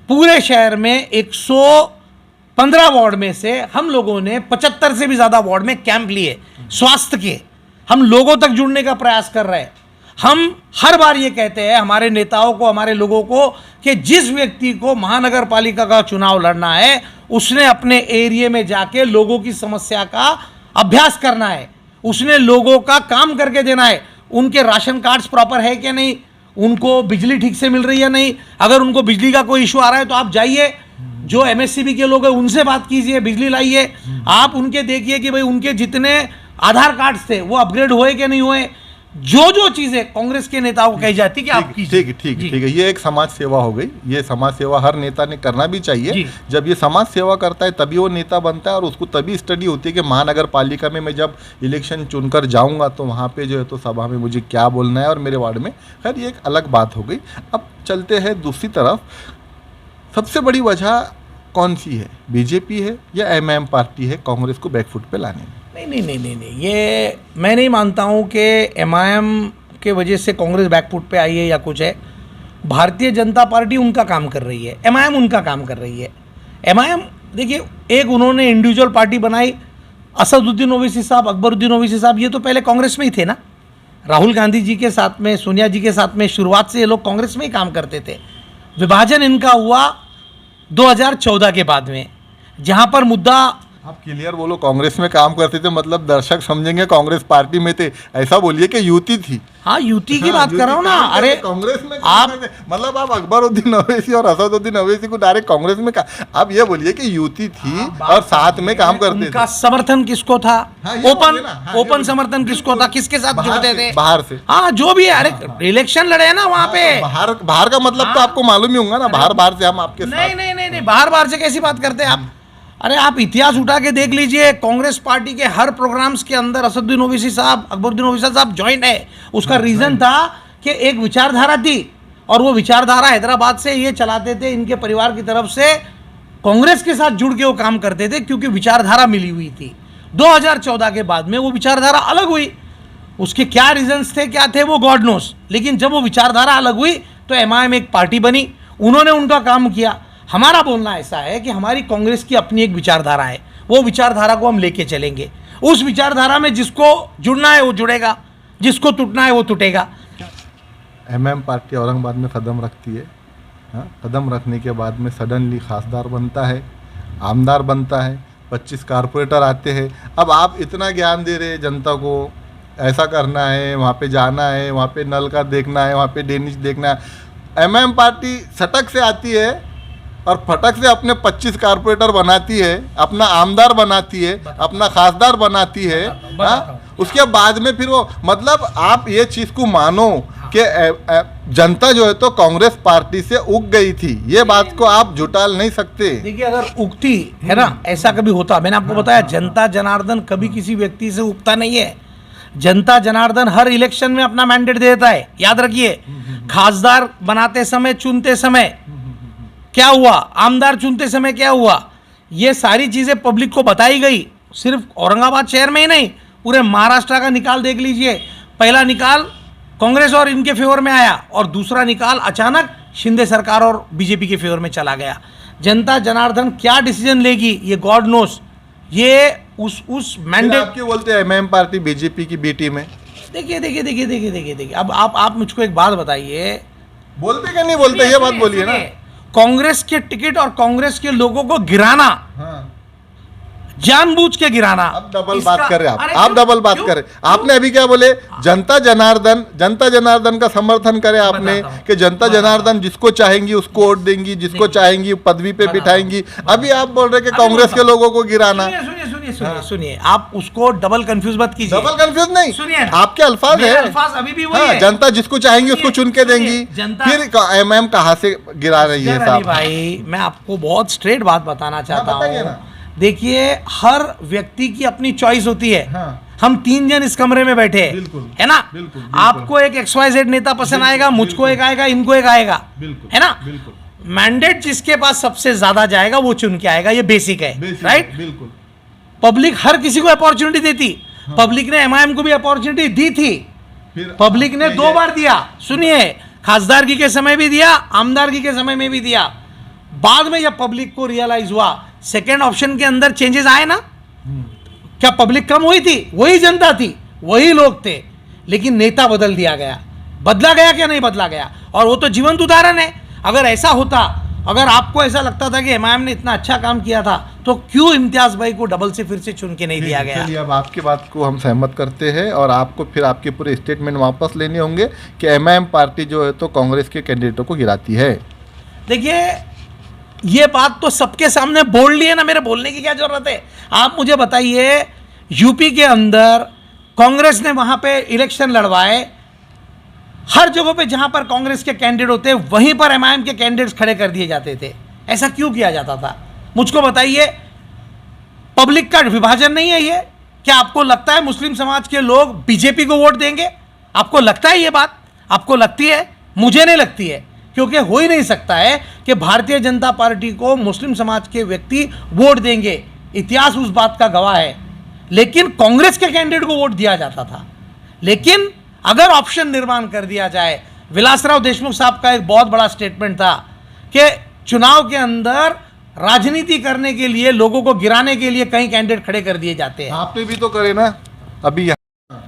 पूरे शहर में 115 वार्ड में से हम लोगों ने 75 से भी ज्यादा वार्ड में कैंप लिए स्वास्थ्य के। हम लोगों तक जुड़ने का प्रयास कर रहे हैं। हम हर बार ये कहते हैं हमारे नेताओं को, हमारे लोगों को, कि जिस व्यक्ति को महानगर पालिका का चुनाव लड़ना है उसने अपने एरिया में जाके लोगों की समस्या का अभ्यास करना है, उसने लोगों का काम करके देना है। उनके राशन कार्ड्स प्रॉपर है कि नहीं, उनको बिजली ठीक से मिल रही है नहीं, अगर उनको बिजली का कोई इशू आ रहा है तो आप जाइए, जो एमएससीबी के लोग हैं उनसे बात कीजिए, बिजली लाइए। आप उनके देखिए कि भाई उनके जितने आधार कार्ड्स थे वो अपग्रेड हुए कि नहीं हुए। जो चीजें कांग्रेस के नेताओं को कही जाती कि आप कीजिए। ठीक है, ये एक समाज सेवा हो गई। ये समाज सेवा हर नेता ने करना भी चाहिए। जब ये समाज सेवा करता है तभी वो नेता बनता है, और उसको तभी स्टडी होती है कि महानगर पालिका में मैं जब इलेक्शन चुनकर जाऊंगा तो वहाँ पे जो है तो सभा में मुझे क्या बोलना है और मेरे वार्ड में। खैर ये एक अलग बात हो गई। अब चलते हैं दूसरी तरफ। सबसे बड़ी वजह कौन सी है? बीजेपी है या एमआईएम पार्टी है कांग्रेस को बैकफुट पे लाने में? नहीं, ये मैं नहीं मानता हूँ कि एमआईएम के वजह से कांग्रेस बैकफुट पे आई है या कुछ है। भारतीय जनता पार्टी उनका काम कर रही है, एमआईएम उनका काम कर रही है। एमआईएम देखिए, एक उन्होंने इंडिविजुअल पार्टी बनाई, असदुद्दीन ओवैसी साहब, अकबरुद्दीन ओवैसी साहब, ये तो पहले कांग्रेस में ही थे ना। राहुल गांधी जी के साथ में, सोनिया जी के साथ में शुरुआत से ये लोग कांग्रेस में ही काम करते थे। विभाजन इनका हुआ 2014 के बाद में, जहाँ पर मुद्दा, आप क्लियर बोलो, कांग्रेस में काम करते थे मतलब दर्शक समझेंगे कांग्रेस पार्टी में थे, ऐसा बोलिए कि युति थी। हाँ, युति की बात कर रहा हूँ ना। अरे कांग्रेस में आप मतलब आप अकबरुद्दीन ओवैसी और असदुद्दीन ओवैसी को डायरेक्ट कांग्रेस में आप ये बोलिए कि युति थी और साथ में काम करते थे। उनका समर्थन किसको था? ओपन समर्थन किसको था? किसके साथ जुड़ते थे? बाहर से। हाँ, जो भी है। अरे इलेक्शन लड़े हैं ना वहाँ पे। बाहर का मतलब तो आपको मालूम ही होगा ना, बाहर से हम आपके नहीं, बाहर से कैसी बात करते हैं आप? अरे आप इतिहास उठा के देख लीजिए, कांग्रेस पार्टी के हर प्रोग्राम्स के अंदर असदुद्दीन ओवैसी साहब, अकबरुद्दीन ओवैसी साहब ज्वाइन है। उसका रीजन था कि एक विचारधारा थी, और वो विचारधारा हैदराबाद से ये चलाते थे, इनके परिवार की तरफ से कांग्रेस के साथ जुड़ के वो काम करते थे, क्योंकि विचारधारा मिली हुई थी। 2014 के बाद में वो विचारधारा अलग हुई, उसके क्या रीजंस थे, क्या थे, वो गॉड नोस। लेकिन जब वो विचारधारा अलग हुई तो एमआईएम एक पार्टी बनी, उन्होंने उनका काम किया। हमारा बोलना ऐसा है कि हमारी कांग्रेस की अपनी एक विचारधारा है, वो विचारधारा को हम लेके चलेंगे। उस विचारधारा में जिसको जुड़ना है वो जुड़ेगा, जिसको टूटना है वो टूटेगा। एमएम पार्टी औरंगाबाद में कदम रखती है, कदम रखने के बाद में सडनली खासदार बनता है, आमदार बनता है, 25 कारपोरेटर आते हैं। अब आप इतना ज्ञान दे रहे हैं जनता को, ऐसा करना है, वहाँ पे जाना है, वहाँ पे नल का देखना है, वहाँ पे डेनिश देखना है। एमएम पार्टी सटक से आती है और फटक से अपने 25 कारपोरेटर बनाती है, अपना आमदार बनाती है, अपना खासदार बनाती है। उसके बाद में फिर वो मतलब आप ये चीज़ को मानो कि जनता जो है तो कांग्रेस पार्टी से उग गई थी, ये बात को आप झुटाल नहीं सकते। देखिए, अगर उगती है ना, ऐसा कभी होता, मैंने आपको बताया, जनता जनार्दन कभी किसी व्यक्ति से उगता नहीं है। जनता जनार्दन हर इलेक्शन में अपना मैंडेट देता है। याद रखिए, खासदार बनाते समय, चुनते समय क्या हुआ, आमदार चुनते समय क्या हुआ, ये सारी चीजें पब्लिक को बताई गई। सिर्फ औरंगाबाद शहर में ही नहीं, पूरे महाराष्ट्र का निकाल देख लीजिए। पहला निकाल कांग्रेस और इनके फेवर में आया, और दूसरा निकाल अचानक शिंदे सरकार और बीजेपी के फेवर में चला गया। जनता जनार्दन क्या डिसीजन लेगी ये गॉड नोस। ये उस मैंडेट क्यों बोलते हैं एमएम पार्टी बीजेपी की बी टीम है? देखिए, अब आप मुझको एक बात बताइए, बोलते क्या नहीं बोलते, ये बात बोलिए ना। कांग्रेस के टिकट और कांग्रेस के लोगों को गिराना जानबूझ के गिराना। अब डबल बात कर रहे हैं अरे आप क्यों? डबल बात क्यों? कर रहे हैं। आपने अभी क्या बोले, जनता जनार्दन का समर्थन करे आपने बताता हूं। कि जनता जनार्दन जिसको चाहेंगी उसको वोट देंगी, जिसको चाहेंगी पदवी पे बिठाएंगी। अभी आप बोल रहे कि कांग्रेस के लोगों को गिराना। सुनिए, आप उसको डबल कंफ्यूज मत कीजिए। डबल कंफ्यूज नहीं, सुनिए ना, आपके अल्फाज मेरे है। अल्फाज अभी भी वही हाँ, है। जनता जिसको चाहेंगी उसको चुन के सुनिए, देंगी। जनता- फिर एमएम कहाँ से गिरा रही है अली साहब? भाई, मैं आपको बहुत स्ट्रेट बात बताना चाहता बताइए हूँ। ना। देखिए, हर व्यक्ति की अपनी चॉइस होती है। हाँ। हम 3 जन इस कमरे में बैठे हैं, बिल्कुल, है ना? बिल्कुल, बिल्कुल। आपको एक XYZ नेता पसंद आएगा, मुझको बिल्कुल। एक आएगा, इनको एक आएगा, बिल्कुल, है ना? बिल्कुल। मैंडेट जिसके पास सबसे ज्यादा जाएगा वो चुन के आएगा, ये बेसिक है, राइट? बिल्कुल। पब्लिक हर किसी को अपॉर्चुनिटी देती। पब्लिक ने MIM को भी अपॉर्चुनिटी दी थी। फिर पब्लिक ने आपने 2 ये- बार दिया। सुनिए, खासदारगी के समय भी दिया, आमदारगी के समय में भी दिया। बाद में जब पब्लिक को रियलाइज हुआ, सेकेंड ऑप्शन के अंदर चेंजेस आए ना, क्या पब्लिक कम हुई थी? वही जनता थी, वही लोग थे, लेकिन नेता बदल दिया गया। बदला गया क्या नहीं बदला गया? और वो तो जीवंत उदाहरण है। अगर ऐसा होता, अगर आपको ऐसा लगता था कि MIM ने इतना अच्छा काम किया था, तो क्यों इम्तियाज भाई को डबल से फिर से चुन के नहीं दिया गया? चलिए, अब आपकी बात को हम सहमत करते हैं और आपको फिर आपके पूरे स्टेटमेंट वापस लेने होंगे कि MIM पार्टी जो है तो कांग्रेस के कैंडिडेटों को गिराती है। देखिए, ये बात तो सबके सामने बोल ली है ना, मेरे बोलने की क्या जरूरत है? आप मुझे बताइए, यूपी के अंदर कांग्रेस ने वहां पे इलेक्शन लड़वाए, हर जगह पे जहां पर कांग्रेस के कैंडिडेट होते वहीं पर MIM के कैंडिडेट्स खड़े कर दिए जाते थे। ऐसा क्यों किया जाता था? मुझको बताइए। पब्लिक का विभाजन नहीं है ये? क्या आपको लगता है मुस्लिम समाज के लोग बीजेपी को वोट देंगे? आपको लगता है ये बात? आपको लगती है? मुझे नहीं लगती है, क्योंकि हो ही नहीं सकता है कि भारतीय जनता पार्टी को मुस्लिम समाज के व्यक्ति वोट देंगे। इतिहास उस बात का गवाह है। लेकिन कांग्रेस के कैंडिडेट को वोट दिया जाता था। लेकिन अगर ऑप्शन निर्माण कर दिया जाए, विलासराव देशमुख साहब का एक बहुत बड़ा स्टेटमेंट था कि चुनाव के अंदर राजनीति करने के लिए, लोगों को गिराने के लिए कई कैंडिडेट खड़े कर दिए जाते हैं। आपने भी तो करे ना अभी यहाँ।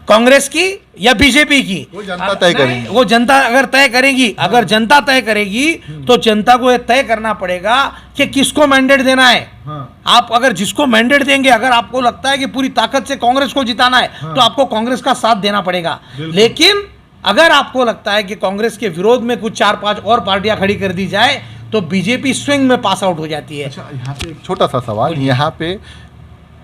कांग्रेस की या बीजेपी की? वो जनता तय करेगी। नहीं, वो जनता अगर तय करेगी, अगर जनता तय करेगी तो जनता को यह तय करना पड़ेगा कि किसको मैंडेट देना है। हाँ। आप अगर जिसको मैंडेट देंगे, अगर आपको लगता है कि पूरी ताकत से कांग्रेस को जिताना है, तो आपको कांग्रेस का साथ देना पड़ेगा। लेकिन अगर आपको लगता है कि कांग्रेस के विरोध में कुछ 4-5 और पार्टियां खड़ी कर दी जाए, तो बीजेपी स्विंग में पास आउट हो जाती है। अच्छा, यहाँ पे एक छोटा सा सवाल, यहाँ पे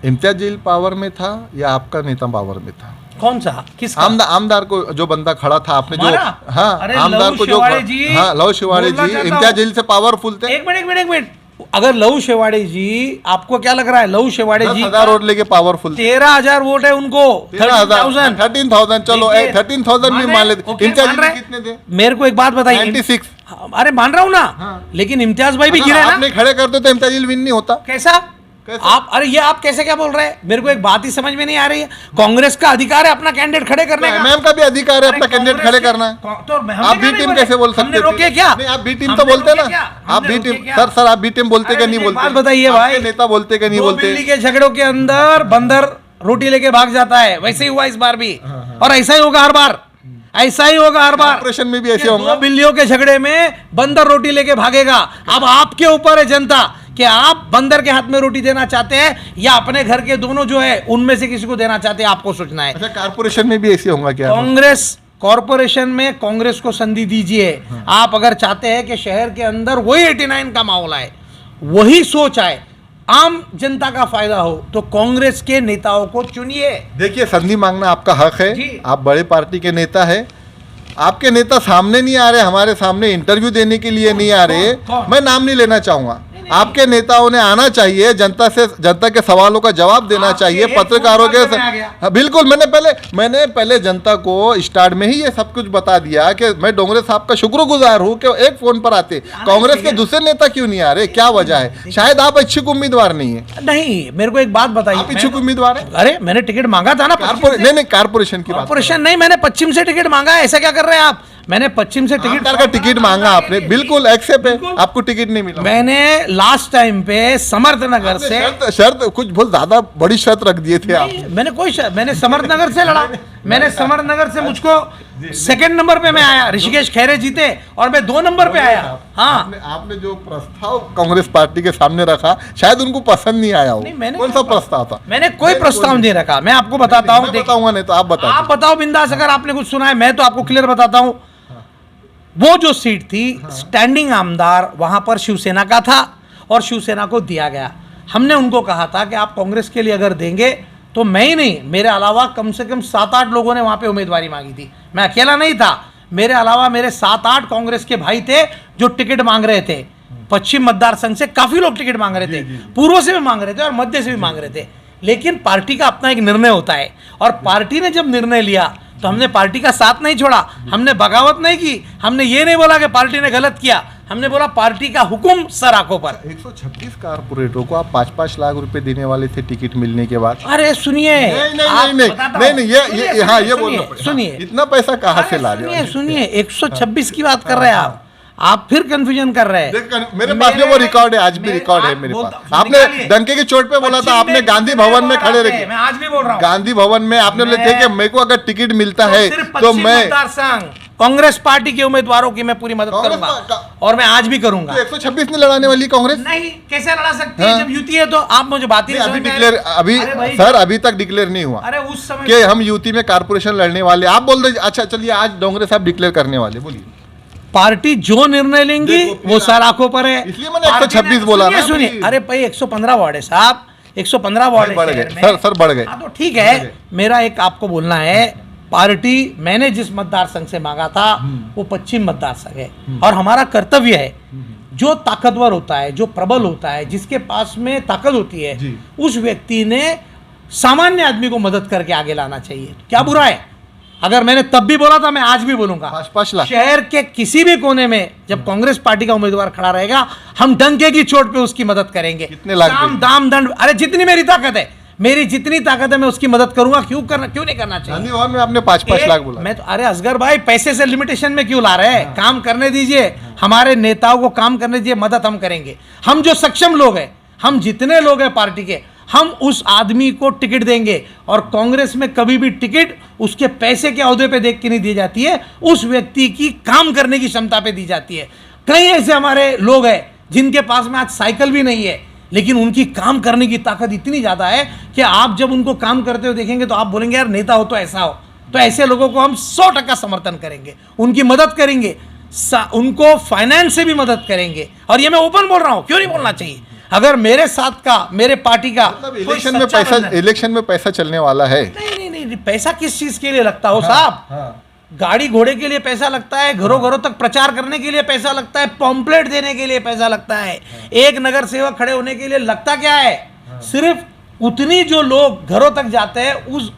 इम्तियाज जलील पावर में था या आपका नेता पावर में था? कौन सा? किसका? आमदार को जो बंदा खड़ा था, आपने जो, हमारा? हाँ, अरे आमदार लव को जो, शेवाड़े जी, हाँ, लव शेवाड़े बोलना जी चाहता इम्तियाज हूं। जलील से पावरफुल थे। एक मिनट। अगर लव शेवाड़े जी, आपको क्या लग रहा है? लव शेवाड़े जी 10,000 वोट लेके पावरफुल थे। 13,000 वोट है उनको। 13,000 चलो, देखिए, 13,000 भी मान लेते। ओके, इम्तियाज मान रहे जलील कितने थे? मेरे को एक बात बताइए। 96। अरे मान रहा हूँ ना, हाँ। लेकिन इम्तियाज भाई भी अगर गिरे ना। आपने खड़े करते तो इम्तियाज जलील विन नहीं होता। कैसा? कैसे? आप, अरे ये आप कैसे क्या बोल रहे हैं? मेरे को एक बात ही समझ में नहीं आ रही है। कांग्रेस का अधिकार है अपना कैंडिडेट खड़े करने का। MIM का भी अधिकार है अरे अपना कैंडिडेट कांग्रेस खड़े के- करना है। तो हमने आप क्या बी नहीं टीम बोले? कैसे बोल सकते? हमने रोके क्या? नहीं, आप बी टीम हमने तो बोलते रोके ना। क्या? आप हमने बी रोके टीम, क्या? सर आप बी टीम बोलते क्या नहीं एक बोलते? बात बताइए आपके भाई, नेता बोलते क्या नहीं दो बोलते? बिल्ली के झगड़ों के अंदर बंदर रोटी लेके भाग जाता है, वैसे ही हुआ इस बार भी, और ऐसा ही होगा हर बार। ऐसा ही होगा हर बार। ऑपरेशन में भी ऐसे कि होगा। दो बिल्लियों के झगड़े में बंदर रोटी लेके भागेगा। अब आपके ऊपर है जनता कि आप बंदर के हाथ में रोटी देना चाहते हैं या अपने घर के दोनों जो है उनमें से किसी को देना चाहते हैं, आपको सोचना है। अच्छा, कारपोरेशन में भी ऐसे होगा क्या? कांग्रेस कॉरपोरेशन में कांग्रेस को संधि दीजिए। आप अगर चाहते हैं कि शहर के अंदर वही 89 का माहौल आए, वही सोच आए, आम जनता का फायदा हो, तो कांग्रेस के नेताओं को चुनिए। देखिए, संधि मांगना आपका हक है। जी। आप बड़े पार्टी के नेता है। आपके नेता सामने नहीं आ रहे, हमारे सामने इंटरव्यू देने के लिए नहीं आ रहे। कौन? मैं नाम नहीं लेना चाहूंगा। आपके नेताओं ने आना चाहिए, जनता के सवालों का जवाब देना आपके चाहिए, एक पत्रकारों के फोन कॉल में आ गया। हाँ, बिल्कुल। मैंने पहले जनता को स्टार्ट में ही ये सब कुछ बता दिया कि मैं डोंगरे साहब का शुक्रगुजार हूं कि एक फोन पर आते। कांग्रेस के दूसरे नेता क्यों नहीं आ रहे? क्या वजह है? शायद आप इच्छुक उम्मीदवार नहीं है। नहीं, मेरे को एक बात बताइए। आप इच्छुक उम्मीदवार है? अरे मैंने टिकट मांगा था ना पश्चिम से। नहीं, कारपोरेशन की बात। कॉर्पोरेशन नहीं, मैंने पश्चिम से टिकट मांगा है। ऐसा क्या कर रहे हैं आप? मैंने पश्चिम से टिकट का टिकट मांगा आपने, बिल्कुल एक्सेप्ट है। आपको टिकट नहीं मिला। मैंने लास्ट टाइम पे समर्थनगर से शर्त कुछ बहुत ज्यादा बड़ी शर्त रख दिए थे आप। मैंने समर्थनगर से लड़ा। मैंने समरनगर से मुझको सेकंड नंबर पे मैं आया, ऋषिकेश खैरे जीते और मैं 2 नंबर पे आया। हाँ, आपने जो प्रस्ताव कांग्रेस पार्टी के सामने रखा शायद उनको पसंद नहीं आया हो। कौन सा प्रस्ताव था? मैंने कोई प्रस्ताव नहीं रखा, मैं आपको बताता हूँ। बताऊंगा नहीं तो आप बताओ। आप बताओ बिंदास, अगर आपने कुछ सुना है। मैं तो आपको क्लियर बताता हूँ। वो जो सीट थी स्टैंडिंग आमदार वहां पर शिवसेना का था और शिवसेना को दिया गया। हमने उनको कहा था कि आप कांग्रेस के लिए अगर देंगे तो मैं ही नहीं, मेरे अलावा कम से कम 7-8 लोगों ने वहां पे उम्मीदवारी मांगी थी। मैं अकेला नहीं था, मेरे अलावा मेरे 7-8 कांग्रेस के भाई थे जो टिकट मांग रहे थे। पश्चिम मतदार संघ से काफी लोग टिकट मांग रहे थे, पूर्व से भी मांग रहे थे और मध्य से भी मांग रहे थे। लेकिन पार्टी का अपना एक निर्णय होता है और पार्टी ने जब निर्णय लिया तो हमने पार्टी का साथ नहीं छोड़ा, हमने बगावत नहीं की। हमने ये नहीं बोला कि पार्टी ने गलत किया, हमने बोला पार्टी का हुक्म सर आंखों पर। 126 कारपोरेटरों को आप 5-5 लाख रुपए देने वाले थे टिकट मिलने के बाद। अरे सुनिए, नहीं, ये बोलना पड़ेगा। सुनिए, इतना पैसा कहाँ से ला रहे हो? सुनिए 126 की बात कर रहे हैं आप फिर कंफ्यूजन कर रहे हैं। मेरे पास में वो रिकॉर्ड है, आज भी रिकॉर्ड है मेरे पास। आपने डंके की चोट पे बोला था, आपने गांधी भवन में खड़े रखे। मैं आज भी बोल रहा हूँ, गांधी भवन में आपने बोले थे कि मेरे को अगर टिकट मिलता है तो मैं कांग्रेस पार्टी के उम्मीदवारों की मैं पूरी मदद करूंगा और मैं आज भी करूंगा। 126 नहीं लड़ाने वाली कांग्रेस? नहीं, कैसे लड़ा सकती है जब युति है? तो आप मुझे बात ही अभी डिक्लेयर, अभी सर अभी तक डिक्लेयर नहीं हुआ। अरे उस समय कि हम युति में कारपोरेशन लड़ने वाले, आप बोल रहे। अच्छा चलिए, आज डोंगरे साहब डिक्लेयर करने वाले, बोलिए। पार्टी जो निर्णय लेंगी वो सर आंखों पर है, इसलिए मैंने 126 बोला ना। सुनिए, अरे भाई 115 वार्ड है साहब, 115 वार्ड बढ़ गए सर बढ़ गए। तो ठीक है, मेरा एक आपको बोलना है, पार्टी मैंने जिस मतदार संघ से मांगा था वो पश्चिम मतदार संघ है और हमारा कर्तव्य है, जो ताकतवर होता है, जो प्रबल होता है, जिसके पास में ताकत होती है, उस व्यक्ति ने सामान्य आदमी को मदद करके आगे लाना चाहिए। क्या बुरा है? अगर मैंने तब भी बोला था, मैं आज भी बोलूंगा। 5 लाख शहर के किसी भी कोने में जब कांग्रेस पार्टी का उम्मीदवार खड़ा रहेगा, हम डंके की चोट पे उसकी मदद करेंगे। कितने लाख? दाम दंड, अरे जितनी मेरी ताकत है, मेरी जितनी ताकत है मैं उसकी मदद करूंगा। क्यों नहीं करना चाहिए? गांधी भवन में आपने 5-5 लाख बोला। मैं तो, अरे असगर भाई, पैसे से लिमिटेशन में क्यों ला रहे हैं? काम करने दीजिए, हमारे नेताओं को काम करने दीजिए, मदद हम करेंगे। हम जो सक्षम लोग हैं, हम जितने लोग हैं पार्टी के, हम उस आदमी को टिकट देंगे। और कांग्रेस में कभी भी टिकट उसके पैसे के ओहदे पे देख के नहीं दी जाती है, उस व्यक्ति की काम करने की क्षमता पे दी जाती है। कई ऐसे हमारे लोग हैं जिनके पास में आज साइकिल भी नहीं है, लेकिन उनकी काम करने की ताकत इतनी ज़्यादा है कि आप जब उनको काम करते हुए देखेंगे तो आप बोलेंगे यार नेता हो तो ऐसा हो। तो ऐसे लोगों को हम 100% समर्थन करेंगे, उनकी मदद करेंगे, उनको फाइनेंस से भी मदद करेंगे। और ये मैं ओपन बोल रहा हूँ, क्यों नहीं बोलना चाहिए? अगर मेरे साथ का, मेरे पार्टी का इलेक्शन में पैसा चलने वाला है। नहीं, पैसा किस चीज के लिए लगता हो साहब? गाड़ी घोड़े के लिए पैसा लगता है, घरों घरों तक प्रचार करने के लिए पैसा लगता है, पॉम्पलेट देने के लिए पैसा लगता है, एक नगर सेवक खड़े होने के लिए लगता क्या है? सिर्फ उतनी जो लोग घरों तक जाते हैं, उस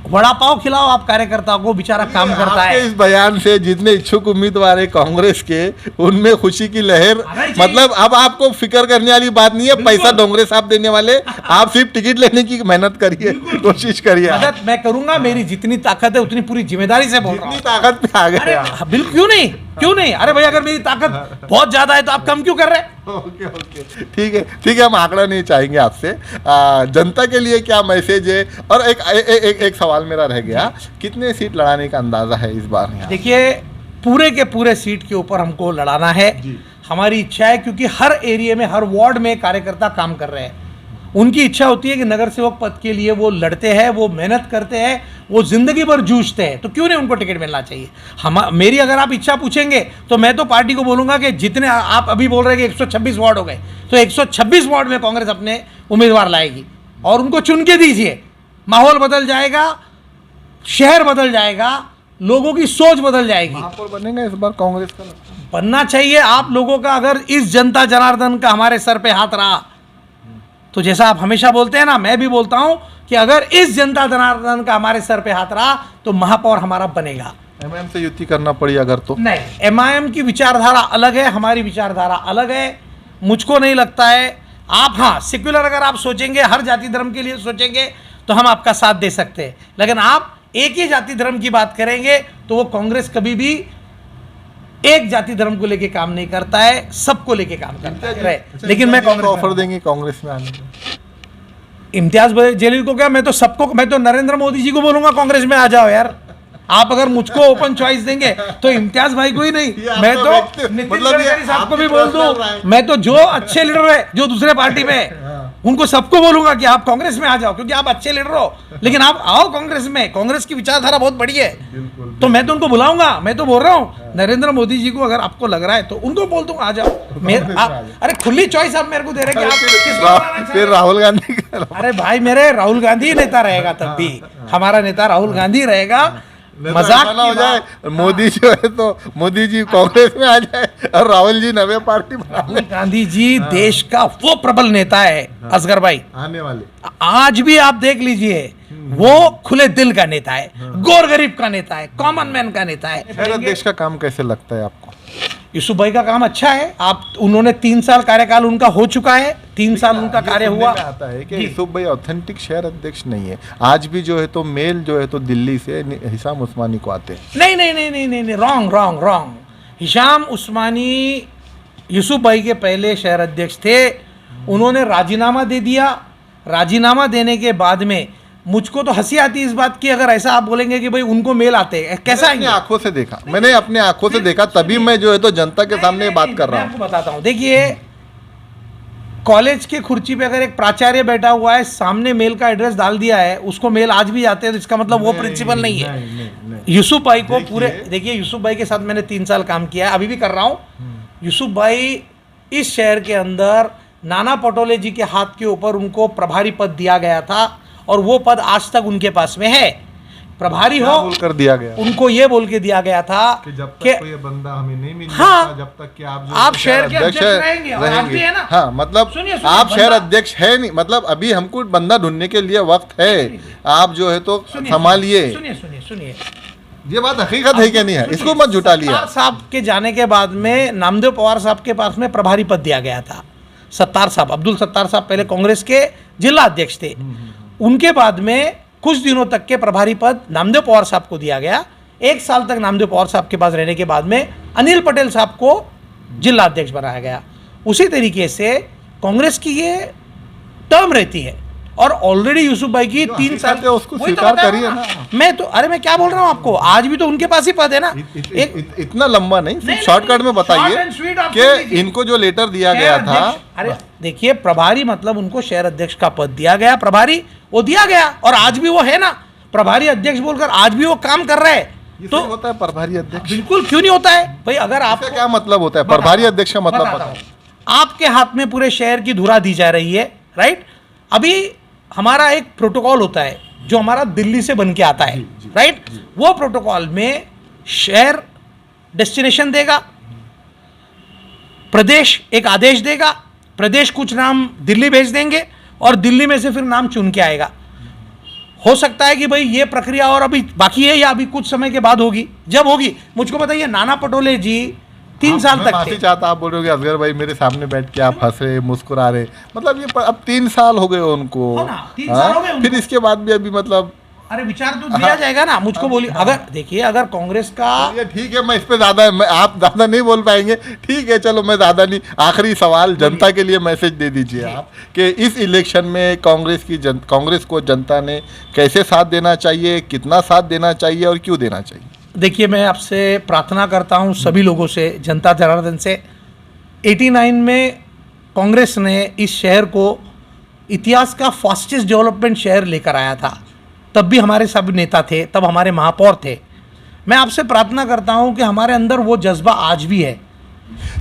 वड़ा पाव खिलाओ आप कार्यकर्ताओं को, बेचारा काम करता है। इस बयान से जितने इच्छुक उम्मीदवार है कांग्रेस के, उनमें खुशी की लहर। मतलब अब आपको फिक्र करने वाली बात नहीं है, पैसा डोंगरे साहब देने वाले, आप सिर्फ टिकट लेने की मेहनत करिए, कोशिश करिए। मदद मैं करूंगा, मेरी जितनी ताकत है उतनी पूरी जिम्मेदारी से बोल रहा हूं। ताकत पे आ गए बिल्कुल, क्यों नहीं? अरे भाई, अगर मेरी ताकत बहुत ज्यादा है तो आप कम क्यों कर रहे हैं? ओके, ठीक है, हम आंकड़ा नहीं चाहेंगे आपसे। जनता के लिए क्या मैसेज है? और एक सवाल मेरा रह गया, कितने सीट लड़ाने का अंदाजा है इस बार? देखिए, पूरे के पूरे सीट के ऊपर हमको लड़ाना है, हमारी इच्छा है, क्योंकि हर एरिया में, हर वार्ड में कार्यकर्ता काम कर रहे हैं। उनकी इच्छा होती है कि नगर सेवक पद के लिए वो लड़ते हैं, वो मेहनत करते हैं, वो जिंदगी भर जूझते हैं, तो क्यों नहीं उनको टिकट मिलना चाहिए? मेरी अगर आप इच्छा पूछेंगे तो मैं तो पार्टी को बोलूंगा कि जितने आप अभी बोल रहे हैं कि 126 वार्ड हो गए, तो 126 वार्ड में कांग्रेस अपने उम्मीदवार लाएगी और उनको चुन के दीजिए। माहौल बदल जाएगा, शहर बदल जाएगा, लोगों की सोच बदल जाएगी। महापौर बनेगा इस बार कांग्रेस का? बनना चाहिए। आप लोगों का अगर इस जनता जनार्दन का हमारे सर पे हाथ रहा, तो जैसा आप हमेशा बोलते हैं ना, मैं भी बोलता हूं कि अगर इस जनता जनार्दन का हमारे सर पे हाथ रहा तो महापौर हमारा बनेगा। एमआईएम से युति करना पड़ी अगर तो? नहीं, एमआईएम की विचारधारा अलग है, हमारी विचारधारा अलग है। मुझको नहीं लगता है आप, हाँ सेक्युलर अगर आप सोचेंगे, हर जाति धर्म के लिए सोचेंगे तो हम आपका साथ दे सकते हैं, लेकिन आप एक ही जाति धर्म की बात करेंगे तो वो कांग्रेस कभी भी एक जाति धर्म को लेके काम नहीं करता है, सबको लेके काम करता है। लेकिन मैं कांग्रेस ऑफर देंगे कांग्रेस में आने का? इम्तियाज जलील को क्या, मैं तो नरेंद्र मोदी जी को बोलूंगा कांग्रेस में आ जाओ यार। आप अगर मुझको ओपन चॉइस देंगे तो इम्तियाज भाई को ही नहीं, मैं तो नितिन गडकरी साहब को भी बोल दूं, मैं तो जो अच्छे लीडर है जो दूसरे पार्टी में है उनको सबको बोलूंगा कि आप कांग्रेस में आ जाओ, क्योंकि आप अच्छे लीडर हो, लेकिन आप आओ कांग्रेस में। कांग्रेस की विचारधारा बहुत बड़ी है, तो मैं तो उनको बुलाऊंगा। मैं तो बोल रहा हूँ नरेंद्र मोदी जी को अगर आपको लग रहा है तो उनको बोल दूंगा आ जाओ। अरे खुली चॉइस आप मेरे को दे रहे हैं। फिर राहुल गांधी, अरे भाई मेरे राहुल गांधी नेता रहेगा, तब भी हमारा नेता राहुल गांधी रहेगा। मजाक ना हो जाए, मोदी जो है तो मोदी जी कांग्रेस में आ जाए और राहुल जी नवे पार्टी राहुल गांधी जी देश का वो प्रबल नेता है असगर भाई, आने वाले आज भी आप देख लीजिए, वो खुले दिल का नेता है, गोर गरीब का नेता है, कॉमन मैन का नेता है। शहर अध्यक्ष का काम कैसे लगता है आपको? यूसुफ भाई का काम अच्छा है। उन्होंने 3 साल कार्यकाल उनका हो चुका है, 3 साल उनका कार्य हुआ। आता है कि यूसुफ भाई ऑथेंटिक शहर अध्यक्ष नहीं है। आज भी जो है तो मेल जो है तो दिल्ली से हिशाम उस्मानी को आते हैं। नहीं, रॉन्ग। हिशाम उस्मानी यूसुफ भाई के पहले शहर अध्यक्ष थे, उन्होंने राजीनामा दे दिया। राजीनामा देने के बाद में मुझको तो हंसी आती है इस बात की, अगर ऐसा आप बोलेंगे कि भाई उनको मेल आते हैं, कैसा अपनी आंखों से देखा, मैंने अपने आंखों से देखा, तभी मैं जो है तो जनता के सामने बात कर रहा हूँ। आपको बताता हूँ, देखिए कॉलेज के खुर्ची पे अगर एक प्राचार्य बैठा हुआ है, सामने मेल का एड्रेस डाल दिया है, उसको मेल आज भी जाते हैं, तो इसका मतलब वो प्रिंसिपल नहीं है। यूसुफ भाई को पूरे देखिए, यूसुफ भाई के साथ मैंने 3 साल काम किया है, अभी भी कर रहा हूँ। यूसुफ भाई इस शहर के अंदर नाना पटोले जी के हाथ के ऊपर उनको प्रभारी पद दिया गया था, और वो पद आज तक उनके पास में है। प्रभारी हो बोलकर दिया गया, उनको ये बोल के दिया गया था कि जब तक कोई बंदा हमें नहीं मिल हाँ, जब तक कि आप शहर के अध्यक्ष रहेंगे, और आज भी है ना। हाँ, मतलब आप शहर अध्यक्ष है नहीं, मतलब अभी हमको बंदा ढूंढने के लिए वक्त है, आप जो है तो संभालिए। सुनिए, ये बात हकीकत है क्या नहीं है, इसको मत झुटा लिया। साहब के जाने के बाद में नामदेव पवार साहब के पास में प्रभारी पद दिया गया था। सत्तार साहब, अब्दुल सत्तार साहब पहले कांग्रेस के जिला अध्यक्ष थे, उनके बाद में कुछ दिनों तक के प्रभारी पद नामदेव पवार साहब को दिया गया। 1 साल तक नामदेव पवार साहब के पास रहने के बाद में अनिल पटेल साहब को जिला अध्यक्ष बनाया गया। उसी तरीके से कांग्रेस की ये टर्म रहती है, और ऑलरेडी यूसुफ भाई की 3 साल उसको स्वीकार करिए ना। मैं क्या बोल रहा हूँ आपको, आज भी तो उनके पास ही पद है ना। इतना लंबा नहीं, शॉर्टकट में बताइए कि इनको जो लेटर दिया गया था। अरे देखिए, प्रभारी मतलब उनको शहर अध्यक्ष का पद दिया गया, प्रभारी वो दिया गया, और आज भी वो है ना प्रभारी अध्यक्ष बोलकर, आज भी वो काम कर रहे हैं। तो होता है प्रभारी अध्यक्ष? बिल्कुल, क्यों नहीं होता है भाई। अगर आप क्या मतलब होता है प्रभारी अध्यक्ष का मतलब पता है? आपके हाथ में पूरे शहर की धुरा दी जा रही है, राइट। अभी हमारा एक प्रोटोकॉल होता है जो हमारा दिल्ली से बन के आता है, राइट। वो प्रोटोकॉल में शहर डेस्टिनेशन देगा, प्रदेश एक आदेश देगा, प्रदेश कुछ नाम दिल्ली भेज देंगे, और दिल्ली में से फिर नाम चुन के आएगा। हो सकता है कि भाई ये प्रक्रिया और अभी बाकी है, या अभी कुछ समय के बाद होगी। जब होगी मुझको बताइए। नाना पटोले जी 3 साल तक माफी चाहता, आप बोल रहे हो कि असगर भाई मेरे सामने बैठ के आप हंस रहे, मुस्कुरा रहे, मतलब ये अब 3 साल हो गए उनको, 3 साल हो गए उनको। फिर इसके बाद भी अभी मतलब अरे विचार तो दिया जाएगा ना मुझको। बोलिए, अगर देखिए, अगर कांग्रेस का ठीक है, मैं इस पे ज्यादा, आप ज्यादा नहीं बोल पाएंगे, ठीक है चलो मैं ज्यादा नहीं। आखिरी सवाल, जनता के लिए मैसेज दे दीजिए आप कि इस इलेक्शन में कांग्रेस को जनता ने कैसे साथ देना चाहिए, कितना साथ देना चाहिए और क्यों देना चाहिए? देखिए, मैं आपसे प्रार्थना करता हूं सभी लोगों से, जनता जनार्दन से। 89 में कांग्रेस ने इस शहर को इतिहास का फास्टेस्ट डेवलपमेंट शहर लेकर आया था। तब भी हमारे सब नेता थे, तब हमारे महापौर थे। मैं आपसे प्रार्थना करता हूं कि हमारे अंदर वो जज्बा आज भी है।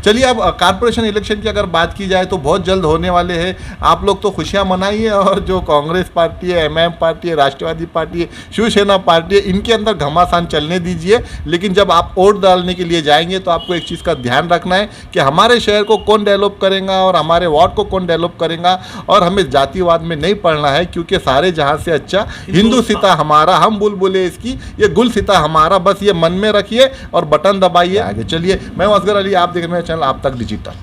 चलिए, अब कारपोरेशन इलेक्शन की अगर बात की जाए तो बहुत जल्द होने वाले हैं। आप लोग तो खुशियां मनाइए, और जो कांग्रेस पार्टी है, एमआईएम पार्टी है, राष्ट्रवादी पार्टी है, शिवसेना पार्टी है, इनके अंदर घमासान चलने दीजिए। लेकिन जब आप वोट डालने के लिए जाएंगे तो आपको एक चीज़ का ध्यान रखना है कि हमारे शहर को कौन डेवलप करेगा और हमारे वार्ड को कौन डेवलप करेगा। और हमें जातिवाद में नहीं पढ़ना है, क्योंकि सारे जहाँ से अच्छा हिंदू सीता हमारा, हम बुलबुले इसकी, ये गुल सीता हमारा। बस ये मन में रखिए और बटन दबाइए, आगे चलिए। मैं असगर अली, आप देख रहे हैं चैनल आप तक डिजिटल।